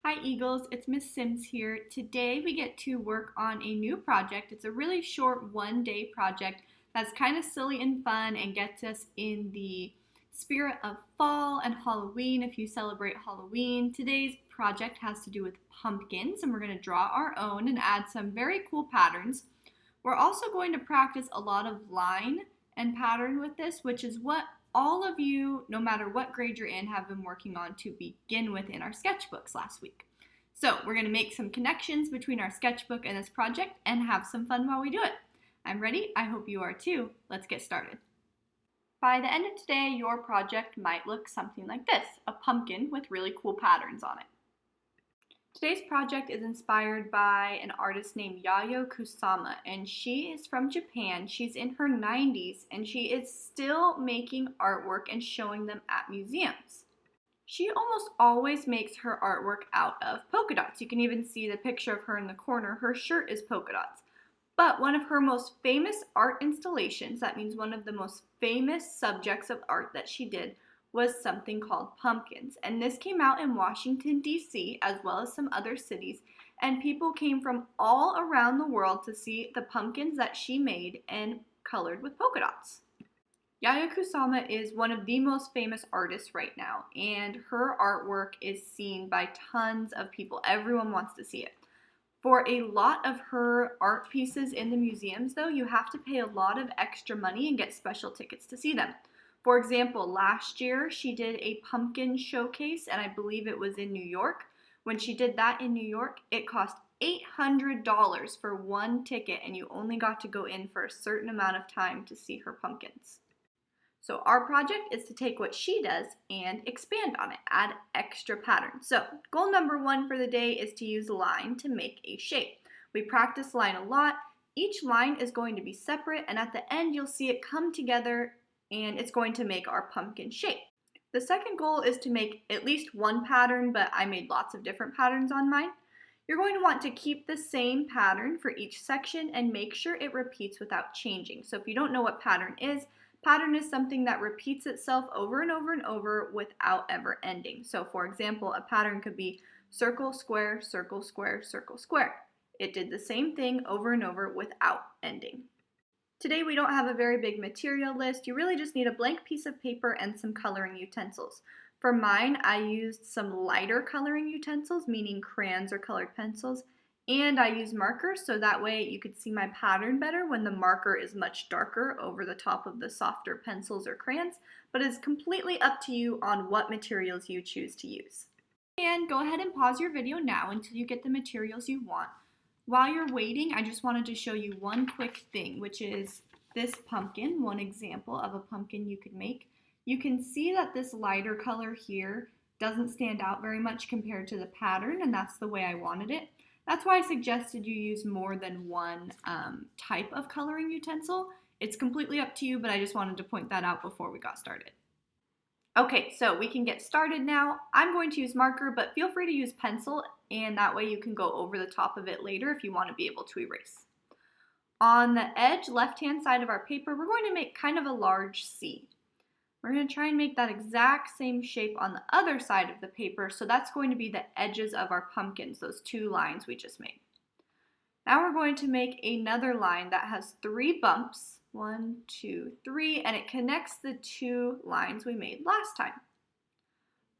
Hi Eagles, it's Miss Sims here. Today we get to work on a new project. It's a really short one-day project that's kind of silly and fun and gets us in the spirit of fall and Halloween if you celebrate Halloween. Today's project has to do with pumpkins and we're going to draw our own and add some very cool patterns. We're also going to practice a lot of line and pattern with this, which is what all of you, no matter what grade you're in, have been working on to begin with in our sketchbooks last week. So we're going to make some connections between our sketchbook and this project and have some fun while we do it. I'm ready. I hope you are too. Let's get started. By the end of today, your project might look something like this, a pumpkin with really cool patterns on it. Today's project is inspired by an artist named Yayoi Kusama, and she is from Japan. She's in her 90s, and she is still making artwork and showing them at museums. She almost always makes her artwork out of polka dots. You can even see the picture of her in the corner. Her shirt is polka dots. But one of her most famous art installations, that means one of the most famous subjects of art that she did, was something called pumpkins. And this came out in Washington, D.C., as well as some other cities. And people came from all around the world to see the pumpkins that she made and colored with polka dots. Yayoi Kusama is one of the most famous artists right now, and her artwork is seen by tons of people. Everyone wants to see it. For a lot of her art pieces in the museums, though, you have to pay a lot of extra money and get special tickets to see them. For example, last year she did a pumpkin showcase, and I believe it was in New York. When she did that in New York, it cost $800 for one ticket, and you only got to go in for a certain amount of time to see her pumpkins. So our project is to take what she does and expand on it, add extra patterns. So goal number 1 for the day is to use line to make a shape. We practice line a lot. Each line is going to be separate, and at the end you'll see it come together and it's going to make our pumpkin shape. The second goal is to make at least one pattern, but I made lots of different patterns on mine. You're going to want to keep the same pattern for each section and make sure it repeats without changing. So if you don't know what pattern is something that repeats itself over and over and over without ever ending. So for example, a pattern could be circle, square, circle, square, circle, square. It did the same thing over and over without ending. Today we don't have a very big material list. You really just need a blank piece of paper and some coloring utensils. For mine, I used some lighter coloring utensils, meaning crayons or colored pencils, and I used markers so that way you could see my pattern better when the marker is much darker over the top of the softer pencils or crayons, but it's completely up to you on what materials you choose to use. And go ahead and pause your video now until you get the materials you want. While you're waiting, I just wanted to show you one quick thing, which is this pumpkin, one example of a pumpkin you could make. You can see that this lighter color here doesn't stand out very much compared to the pattern, and that's the way I wanted it. That's why I suggested you use more than one type of coloring utensil. It's completely up to you, but I just wanted to point that out before we got started. Okay, so we can get started now. I'm going to use marker, but feel free to use pencil, and that way you can go over the top of it later if you want to be able to erase. On the edge, left-hand side of our paper, we're going to make kind of a large C. We're going to try and make that exact same shape on the other side of the paper, so that's going to be the edges of our pumpkins, those 2 lines we just made. Now we're going to make another line that has 3 bumps, 1, 2, 3, and it connects the 2 lines we made last time.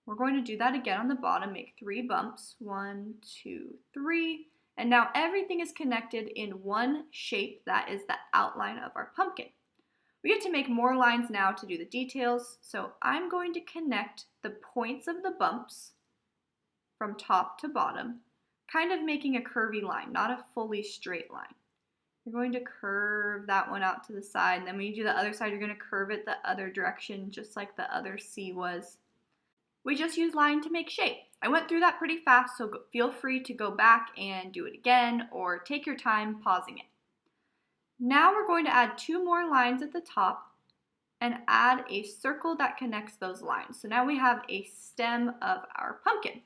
We're going to do that again on the bottom, make 3 bumps, 1, 2, 3, and now everything is connected in one shape that is the outline of our pumpkin. We get to make more lines now to do the details, so I'm going to connect the points of the bumps from top to bottom, kind of making a curvy line, not a fully straight line. You're going to curve that one out to the side, and then when you do the other side, you're going to curve it the other direction, just like the other C was. We just use line to make shape. I went through that pretty fast, so feel free to go back and do it again, or take your time pausing it. Now we're going to add 2 more lines at the top and add a circle that connects those lines. So now we have a stem of our pumpkin.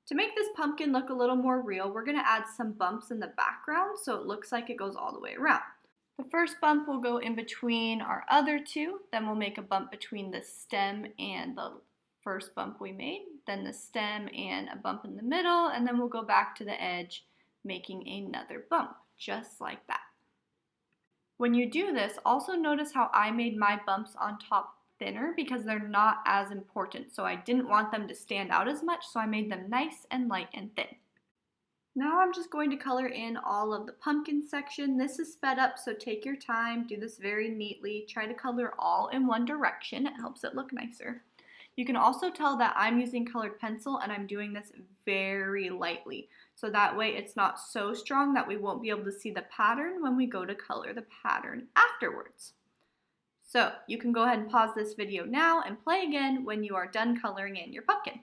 To make this pumpkin look a little more real, we're going to add some bumps in the background so it looks like it goes all the way around. The first bump will go in between our other 2, then we'll make a bump between the stem and the first bump we made, then the stem and a bump in the middle, and then we'll go back to the edge, making another bump, just like that. When you do this, also notice how I made my bumps on top thinner because they're not as important. So I didn't want them to stand out as much, so I made them nice and light and thin. Now I'm just going to color in all of the pumpkin section. This is sped up, so take your time, do this very neatly. Try to color all in one direction, it helps it look nicer. You can also tell that I'm using colored pencil and I'm doing this very lightly. So that way it's not so strong that we won't be able to see the pattern when we go to color the pattern afterwards. So you can go ahead and pause this video now and play again when you are done coloring in your pumpkin.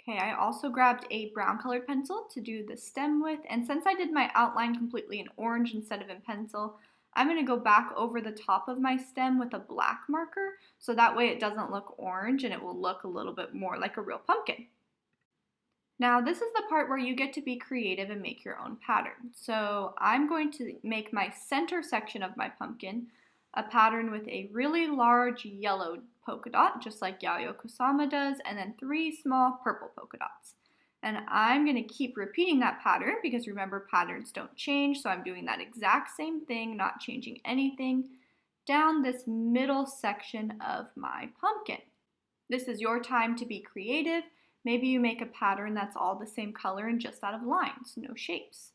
Okay, I also grabbed a brown colored pencil to do the stem with, and since I did my outline completely in orange instead of in pencil, I'm going to go back over the top of my stem with a black marker, so that way it doesn't look orange and it will look a little bit more like a real pumpkin. Now this is the part where you get to be creative and make your own pattern. So I'm going to make my center section of my pumpkin a pattern with a really large yellow polka dot, just like Yayoi Kusama does, and then 3 small purple polka dots. And I'm going to keep repeating that pattern because remember, patterns don't change, so I'm doing that exact same thing, not changing anything, down this middle section of my pumpkin. This is your time to be creative. Maybe you make a pattern that's all the same color and just out of lines, no shapes.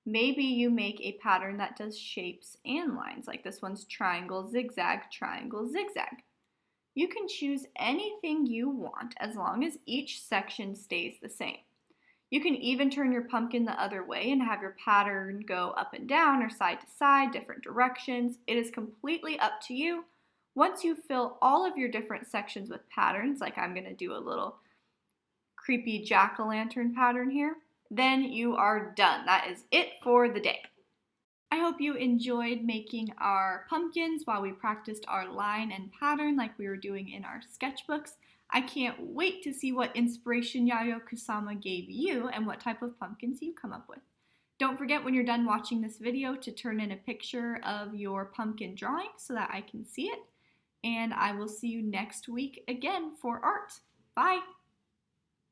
Maybe you make a pattern that does shapes and lines, like this one's triangle, zigzag, triangle, zigzag. You can choose anything you want as long as each section stays the same. You can even turn your pumpkin the other way and have your pattern go up and down or side to side, different directions. It is completely up to you. Once you fill all of your different sections with patterns, like I'm going to do a little creepy jack-o'-lantern pattern here, then you are done. That is it for the day. I hope you enjoyed making our pumpkins while we practiced our line and pattern like we were doing in our sketchbooks. I can't wait to see what inspiration Yayoi Kusama gave you and what type of pumpkins you come up with. Don't forget when you're done watching this video to turn in a picture of your pumpkin drawing so that I can see it. And I will see you next week again for art. Bye!